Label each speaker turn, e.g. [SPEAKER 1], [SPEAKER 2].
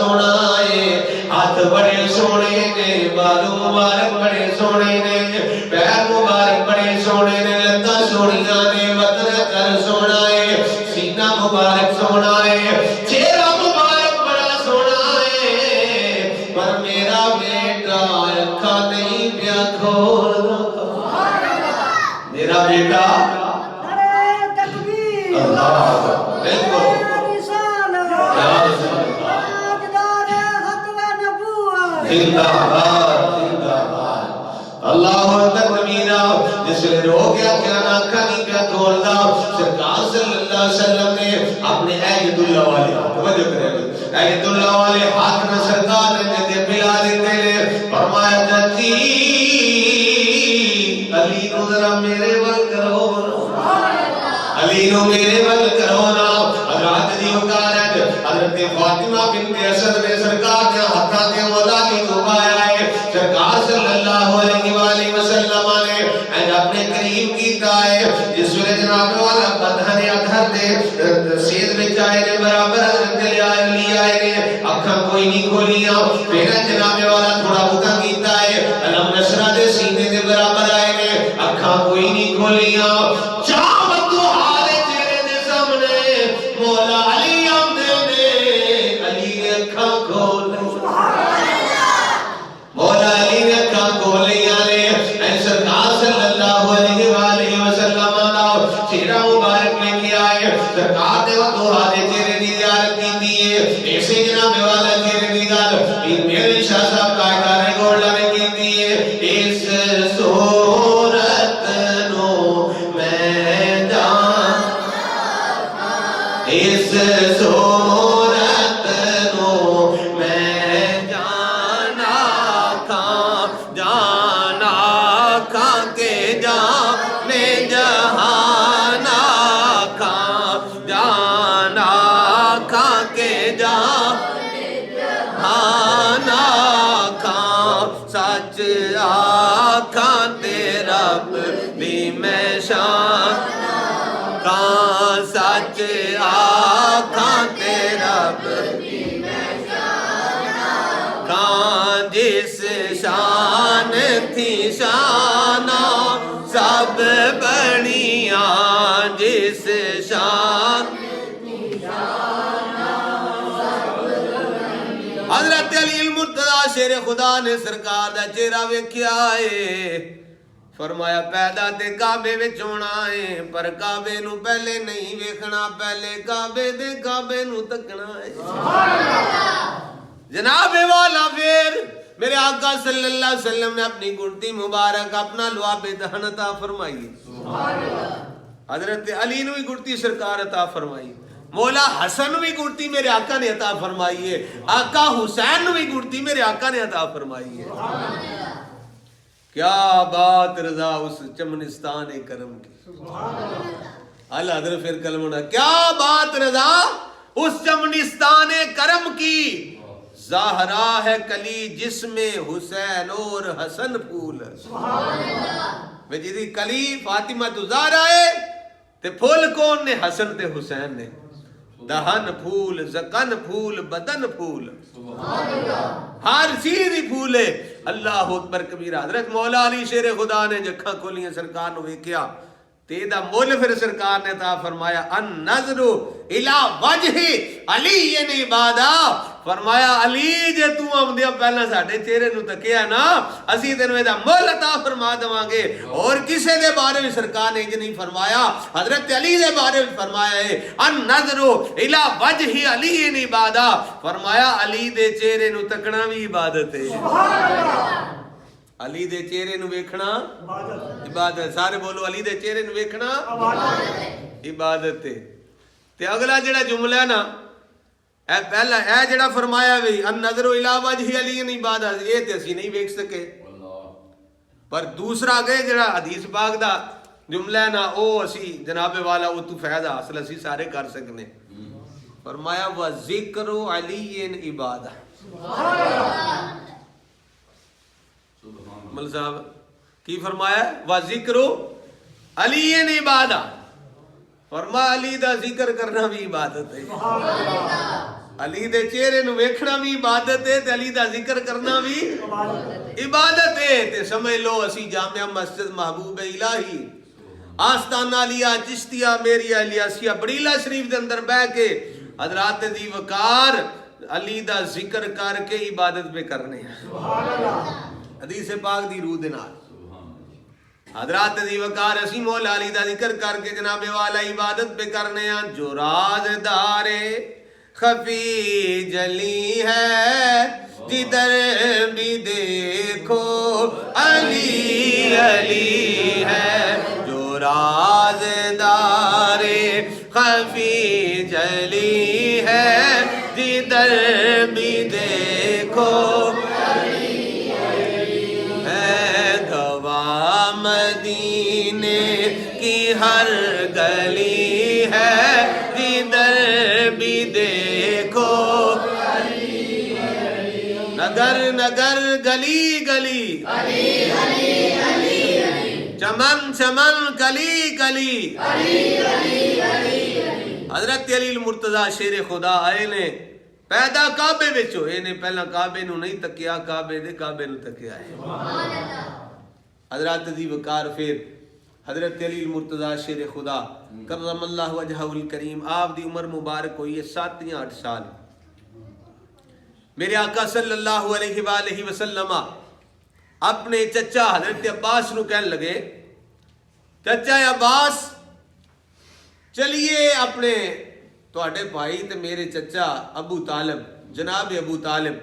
[SPEAKER 1] سونا ہے ہاتھ بڑے سونے نے بالو مبارک بڑے سونے نے پیر مبارک بڑے سونے نے لتاں سونیاں نے بدن کر سونا ہے سینہ مبارک سونا ہے چہرہ مبارک بڑا سونا ہے پر میرا بیٹا اکھا نہیں پیا کھولدا میرا بیٹا اللہ اللہ اکبر کبیرہ جس نے رو گیا کیا آنکھا نہیں کیا کھولدا سرکار صلی اللہ علیہ وسلم نے اپنے ایت اللہ والے توجہ کریں ایت اللہ والے ہاتھ میں سرکار نے دے پلا دیتے لے فرمایا جاتی علی نو ذرا میرے ول کرو علی نو میرے ول کرو نا حضرت دی وکالت حضرت فاطمہ بنت اسد نے سرکار نے ہاتھاں تے مولا کی دعایا ہے سرکار صلی اللہ علیہ وآلہ وسلم نے اپنے قریب کیتا ہے جس ویلے جناب والا بدن اثر دے سید وچ آئے نے برابر حضرت علی آئے نے اکھاں کوئی نہیں کھولیاں پھر جناب والا تھوڑا بہت کیتا ہے علم نشرہ دے سینے دے برابر آئے نے اکھاں کوئی نہیں کھولیاں مولا علی آمدے نے علی نے اکھاں کھول مولا علی نے اکھاں کھولیا نے اے سرکار صلی اللہ علیہ وآلہ وسلم دا چہرہ مبارک لے کے آئے سرکار نے وہ ہاتھ چہرے دی زیارت کی دیئے ایسے جناب والا چہرے دی گل میرے شاہ صاحب قائدہ نے گوڑا نے کی دیئے اس صورت نو میں جان اس صورت نو میں جانا کھاں کے جانے جہانا جانا کھاں کے جانے جہانا کھاں سچ آکھاں تے رب دی میں شان کان سچ آکھاں تے رب دی میں شان کان جس شان تھی شانہ سب بڑیاں جس شان تھی شانہ سب بڑیاں حضرت علی المرتضیٰ شیر خدا نے سرکار دا چہرہ ویکھیا ہے فرمایا پیدا تے کعبے وچ ہونا ہے پر کعبے نو پہلے نہیں ویکھنا پہلے کعبے دے کعبے نو تکنا ہے جناب والا پھر میرے آقا صلی اللہ علیہ وسلم نے اپنی گھٹی مبارک اپنا لعاب دہن عطا فرمائی حضرت علی نو بھی گھٹی سرکار عطا فرمائی مولا حسن بھی گھٹی میرے آقا نے عطا فرمائی ہے آقا حسین بھی گھٹی میرے آقا نے عطا فرمائی ہے کیا بات رضا اس چمنستان کرم کی اللہ حضرت پھر کلمہ کیا بات رضا اس چمنستان کرم کی زہرا ہے کلی جس میں حسین اور حسن پھول جی کلی فاطمہ تو زہرا ہے تے پھول کون نے حسن تے حسین نے دہن پھول زکن پھول بدن پھول ہر چیز ہی پھول ہے اللہ اکبر کبیرہ حضرت مولا علی شیر خدا نے جکھاں کھولیاں سرکار نو ویکھیا تیدا مول پھر سرکار نے عطا فرمایا ان نظر الی وجہ علی یعنی عبادہ فرمایا علی جے تو آمدیا پہلا ساڑھے چہرے نو تکیا نا اسی تینوں دا مول عطا فرما دوانگے اور کسے دے بارے میں سرکار نے نہیں فرمایا حضرت علی دے بارے میں فرمایا ہے ان نظر الی وجہ علی یعنی عبادہ فرمایا علی دے چہرے نو تکنا بھی عبادت ہے علی دے چہرے نو ویکھنا عبادت سارے بولو علی دے چہرے نو ویکھنا عبادت ہے تے اگلا جڑا جملہ ہے نا اے پہلا اے جڑا فرمایا وی ان نظر الی وجہ علی یعنی عبادت یہ تے اسی نہیں ویکھ سکے پر دوسرا گئے جڑا حدیث پاک دا جملہ ہے نا او اسی جناب والا او تو فیض حاصل اسی سارے کر سکنے فرمایا وذکر علی عبادہ مل صاحب کی فرمایا وذکر علی عبادہ فرمایا علی دا ذکر کرنا بھی عبادت ہے علی دے چہرے نو ویکھنا بھی عبادت ہے تے علی دا ذکر کرنا بھی عبادت ہے. تے سمجھ لو اسی جامعہ مسجد محبوب الہی آستانہ علیہ چشتیہ میری الیاسیہ بڑیلہ شریف دے اندر بہ کے حضرات دی وقار علی دا ذکر کر کے عبادت پہ کرنے ہیں. حدیث پاک دی روح دے نال حضرات دی وقار اسی مولا علی دا ذکر کر کے جناب والا عبادت پہ کرنے ہیں. جو رازدار خفی جلی ہے جدھر بھی دیکھو علی علی ہے. جو رازدار خفی جلی ہے جدھر بھی دیکھو ہے. گواہ مدینے کی ہر گلی ہے جدھر بھی دیکھو نگر نگر گلی گلی چمن چمن کلی کلی. حضرت علی المرتضی شیر خدا آئے نے پیدا کعبے وچ ہوئے نے پہلا کعبے نو نہیں تکیا کعبے دے کعبے نو تکیا ہے. حضرت دی وقار پھر حضرت علی المرتضی شیر خدا کرم اللہ وجہہ الکریم آپ دی عمر مبارک ہوئی ہے 7 یا 8 سال. میرے آقا صلی اللہ علیہ وآلہ وسلم اپنے چچا حضرت عباس نو کہنے لگے چچا عباس چلیے اپنے تواڈے بھائی تے میرے چچا ابو طالب جناب ابو طالب